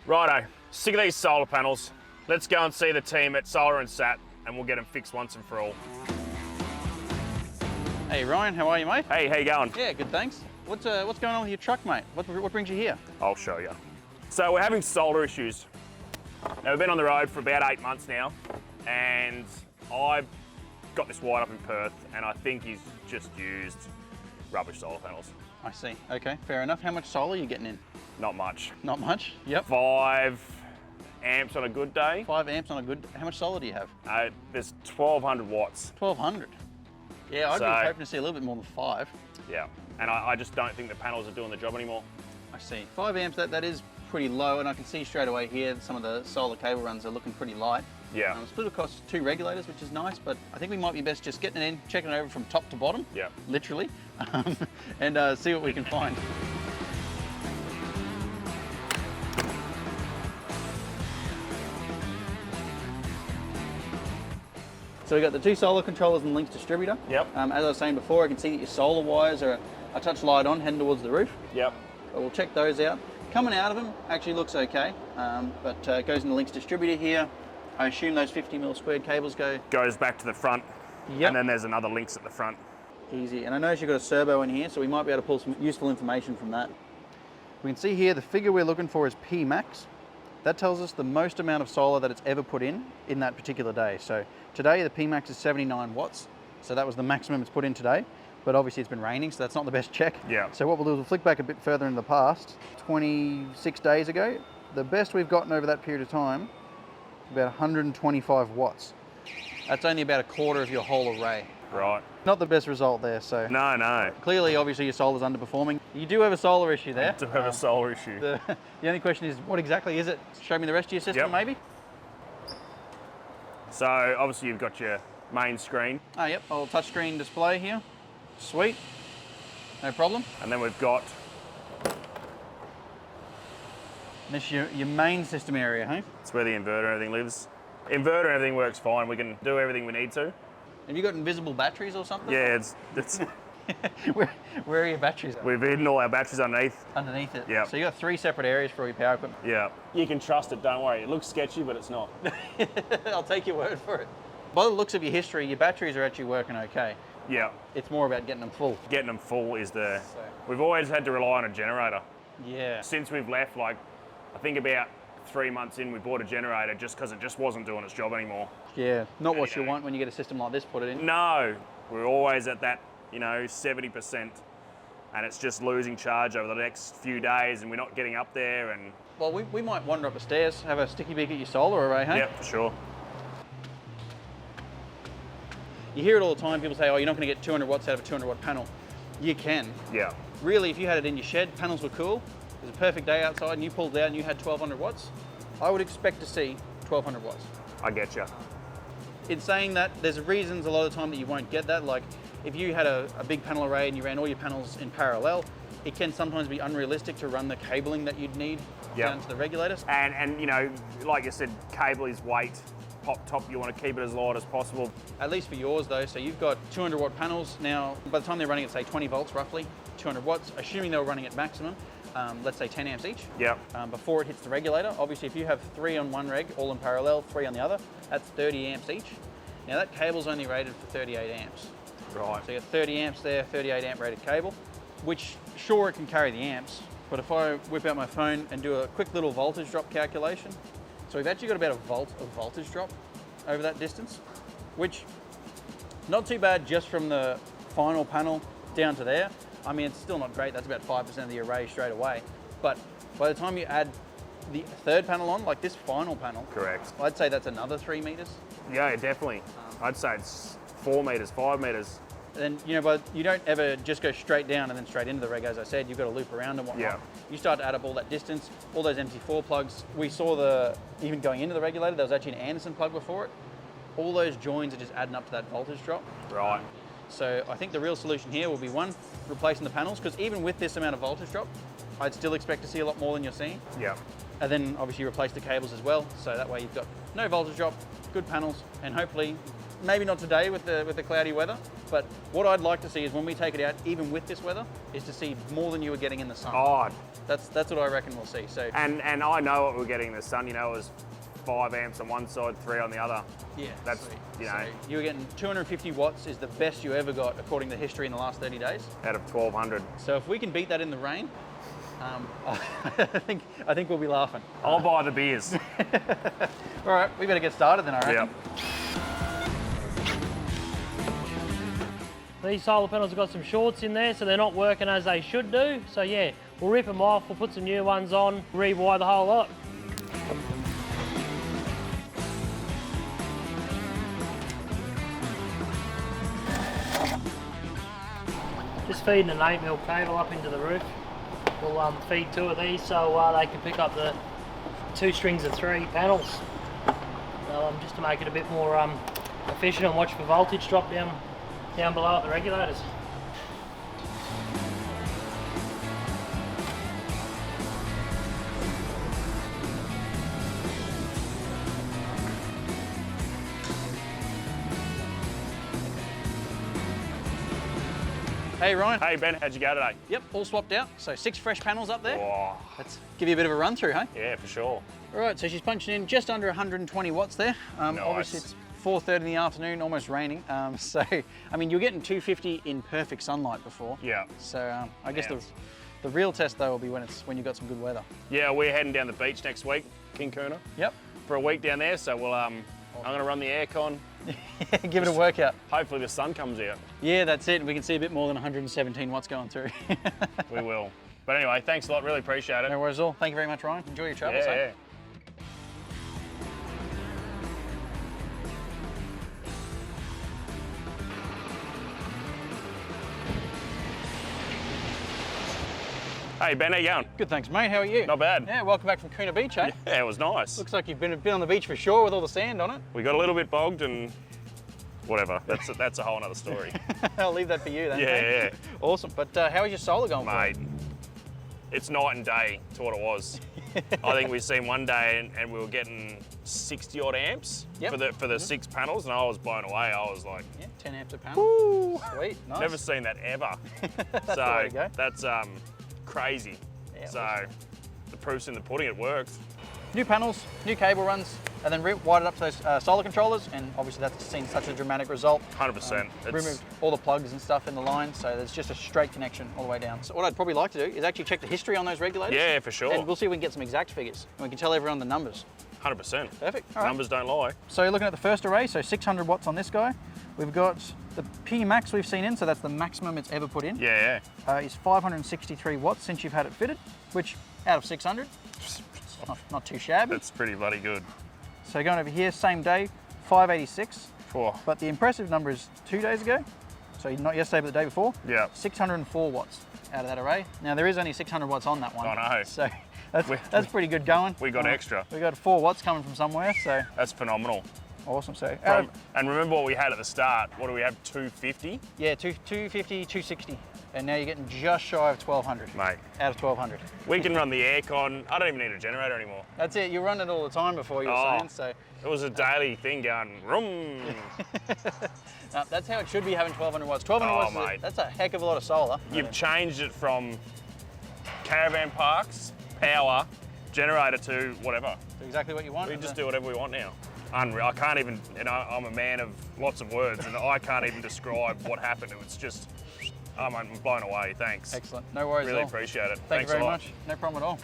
Righto, sick of these solar panels. Let's go and see the team at Solar and Sat and we'll get them fixed once and for all. Hey Ryan, how are you, mate? Hey, how you going? Yeah, good, thanks. What's going on with your truck, mate? What brings you here? I'll show you. So we're having solar issues. Now, we've been on the road for about 8 months now, and I've got this white up in Perth, and I think he's just used rubbish solar panels. I see. Okay, fair enough. How much solar are you getting in? Not much. Not much? Yep. 5 amps on a good day. 5 amps on a good... How much solar do you have? There's 1,200 watts. 1,200? Yeah, I'd be hoping to see a little bit more than 5. Yeah, and I just don't think the panels are doing the job anymore. I see. 5 amps, that is pretty low, and I can see straight away here some of the solar cable runs are looking pretty light. Yeah. Split across 2 regulators, which is nice, but I think we might be best just getting it in, checking it over from top to bottom, yeah, literally, and see what we can find. So we've got the 2 solar controllers and links distributor. Yep. As I was saying before, I can see that your solar wires are a touch light on, heading towards the roof. Yep. But we'll check those out. Coming out of them actually looks okay, but it goes in the links distributor here. I assume those 50mm squared cables goes back to the front. Yep. And then there's another links at the front. Easy. And I notice you've got a servo in here, so we might be able to pull some useful information from that. We can see here the figure we're looking for is P max. That tells us the most amount of solar that it's ever put in that particular day. So today the P max is 79 watts. So that was the maximum it's put in today. But obviously it's been raining, so that's not the best check. Yeah. So what we'll do is we'll flick back a bit further into the past. 26 days ago, the best we've gotten over that period of time, about 125 watts. That's only about a quarter of your whole array. Right. Not the best result there, so. No. Clearly, obviously, your solar's underperforming. You do have a solar issue there. I do have a solar issue. The only question is, what exactly is it? Show me the rest of your system, maybe? So, obviously, you've got your main screen. Oh, yep, old touchscreen display here. Sweet. No problem. And then we've got... This is your main system area, hey? It's where the inverter and everything lives. Inverter and everything works fine. We can do everything we need to. Have you got invisible batteries or something? Yeah, it's where are your batteries? We've hidden all our batteries underneath. Underneath it? Yeah. So you got 3 separate areas for all your power equipment? Yeah. You can trust it, don't worry. It looks sketchy, but it's not. I'll take your word for it. By the looks of your history, your batteries are actually working okay. Yeah. It's more about getting them full. Getting them full is We've always had to rely on a generator. Yeah. Since we've left, I think about 3 months in, we bought a generator just because it just wasn't doing its job anymore. Yeah, not what you want when you get a system like this put it in. No, we're always at that, 70%, and it's just losing charge over the next few days, and we're not getting up there. And well, we might wander up the stairs, have a sticky beak at your solar array, hey? Yep, for sure. You hear it all the time. People say, "Oh, you're not going to get 200 watts out of a 200 watt panel." You can. Yeah. Really, if you had it in your shed, panels were cool. It was a perfect day outside, and you pulled it out, and you had 1,200 watts. I would expect to see 1,200 watts. I get you. In saying that, there's reasons a lot of the time that you won't get that. Like if you had a big panel array and you ran all your panels in parallel, it can sometimes be unrealistic to run the cabling that you'd need down to the regulators. And like you said, cable is weight. Pop top, you want to keep it as light as possible. At least for yours though, so you've got 200 watt panels. Now, by the time they're running at say 20 volts roughly, 200 watts, assuming they were running at maximum, let's say 10 amps each. Yep. Before it hits the regulator. Obviously, if you have 3 on one reg, all in parallel, 3 on the other, that's 30 amps each. Now that cable's only rated for 38 amps. Right. So you got 30 amps there, 38 amp rated cable, which sure it can carry the amps, but if I whip out my phone and do a quick little voltage drop calculation, so we've actually got about a volt of voltage drop over that distance, which not too bad just from the final panel down to there. I mean, it's still not great. That's about 5% of the array straight away. But by the time you add the third panel on, like this final panel, correct, I'd say that's another 3 meters. Yeah, definitely. I'd say it's 4 meters, 5 meters. And but you don't ever just go straight down and then straight into the reg, as I said. You've got to loop around and whatnot. Yeah. You start to add up all that distance, all those MC4 plugs. We saw even going into the regulator, there was actually an Anderson plug before it. All those joins are just adding up to that voltage drop. Right. So I think the real solution here will be one, replacing the panels, because even with this amount of voltage drop, I'd still expect to see a lot more than you're seeing. Yeah. And then obviously replace the cables as well. So that way you've got no voltage drop, good panels, and hopefully, maybe not today with the cloudy weather, But what I'd like to see is when we take it out, even with this weather, is to see more than you were getting in the sun. Oh, That's what I reckon we'll see. So and I know what we're getting in the sun. You know, it was 5 amps on one side, 3 on the other. yeah, That's, sweet. you know, So you were getting 250 watts is the best you ever got according to history in the last 30 days. out of 1200. So if we can beat that in the rain, I think we'll be laughing. I'll buy the beers. All right, we better get started then, I reckon. Yep. These solar panels have got some shorts in there, so they're not working as they should do. So yeah, we'll rip them off, we'll put some new ones on, rewire the whole lot. Just feeding an 8mm cable up into the roof. We'll feed 2 of these so they can pick up the 2 strings of 3 panels. Just to make it a bit more efficient and watch for voltage drop down below at the regulators. Hey Ryan. Hey Ben, how'd you go today? Yep, all swapped out. So 6 fresh panels up there. Oh, Let's give you a bit of a run through, hey? yeah, for sure. All right, so she's punching in just under 120 watts there. Obviously it's 4:30 in the afternoon, almost raining. So, I mean, you're getting 250 in perfect sunlight before. Yeah. So I guess Yeah. the real test though will be when you've got some good weather. Yeah, we're heading down the beach next week, King Kuna, Yep. for a week down there. So we'll, I'm going to run the aircon. Give it a workout. Hopefully the sun comes out. Yeah, that's it. We can see a bit more than 117 watts going through. We will. But anyway, thanks a lot. Really appreciate it. No worries at all. Thank you very much, Ryan. Enjoy your travels. Yeah, eh? yeah. Hey Ben, how you going? Good, thanks, mate. How are you? Not bad. Yeah, welcome back from Kuna Beach, eh? Yeah, it was nice. Looks like you've been on the beach for sure with all the sand on it. We got a little bit bogged and whatever. That's a whole other story. I'll leave that for you then. Yeah, eh? yeah. Awesome. But how is your solar going for Mate, it's night and day to what it was. I think we've seen one day and we were getting 60 odd amps Yep. for the 6 panels, and I was blown away. I was like, you? Yeah, 10 amps a panel. woo, Sweet, nice. never seen that ever. That's the way to go. That's crazy. Yeah, So awesome. the proof's in the pudding, it works. New panels, new cable runs, and then wired it up to those solar controllers, and obviously that's seen such a dramatic result. 100%. Removed all the plugs and stuff in the line, so there's just a straight connection all the way down. So what I'd probably like to do is actually check the history on those regulators. Yeah, for sure. And we'll see if we can get some exact figures, and we can tell everyone the numbers. 100%. Perfect. All right. Numbers don't lie. So looking at the first array, so 600 watts on this guy. We've got the P max we've seen in, so that's the maximum it's ever put in. Yeah, yeah. Is 563 watts since you've had it fitted, which out of 600, not too shabby. That's pretty bloody good. So going over here, same day, 586. Oh, But the impressive number is 2 days ago, so not yesterday but the day before, yeah. 604 watts out of that array. Now there is only 600 watts on that one. I know. So that's pretty good going. We got extra. We got 4 watts coming from somewhere, so That's phenomenal. awesome. So And remember what we had at the start. What do we have? 250? yeah, 250, 260. And now you're getting just shy of 1200 Mate, out of 1200. we can run the aircon. I don't even need a generator anymore. That's it. You run it all the time before you were Oh. saying. So It was a daily thing going, vroom. that's how it should be having 1200 watts. 1200 Oh, watts, mate. that's a heck of a lot of solar. You've changed it from caravan parks, power, generator to whatever. That's exactly what you want. We just do whatever we want now. Unreal. I can't even, I'm a man of lots of words and I can't even describe what happened. It was just, I'm blown away. Thanks. Excellent. No worries Really at all. appreciate it. Thank Thanks you very a lot. much. No problem at all.